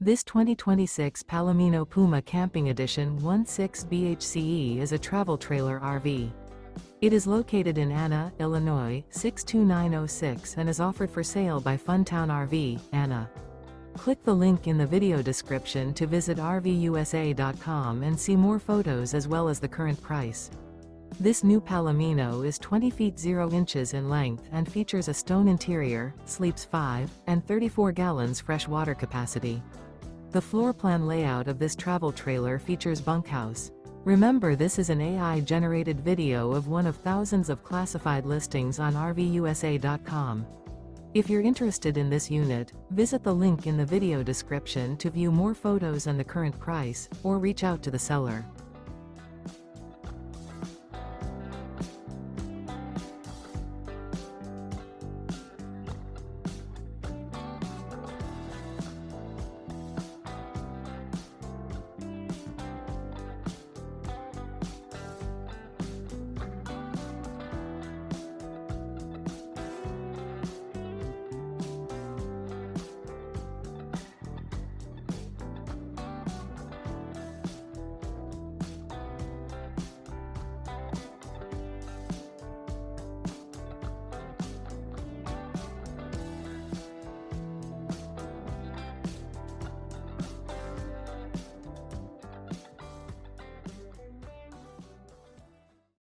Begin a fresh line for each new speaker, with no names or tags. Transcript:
This 2026 Palomino Puma Camping Edition 16 BHCE is a travel trailer RV. It is located in Anna, Illinois, 62906 and is offered for sale by Funtown RV, Anna. Click the link in the video description to visit RVUSA.com and see more photos as well as the current price. This new Palomino is 20 feet 0 inches in length and features a stone interior, sleeps 5, and 34 gallons fresh water capacity. The floor plan layout of this travel trailer features bunkhouse. Remember, this is an AI-generated video of one of thousands of classified listings on RVUSA.com. If you're interested in this unit, visit the link in the video description to view more photos and the current price, or reach out to the seller.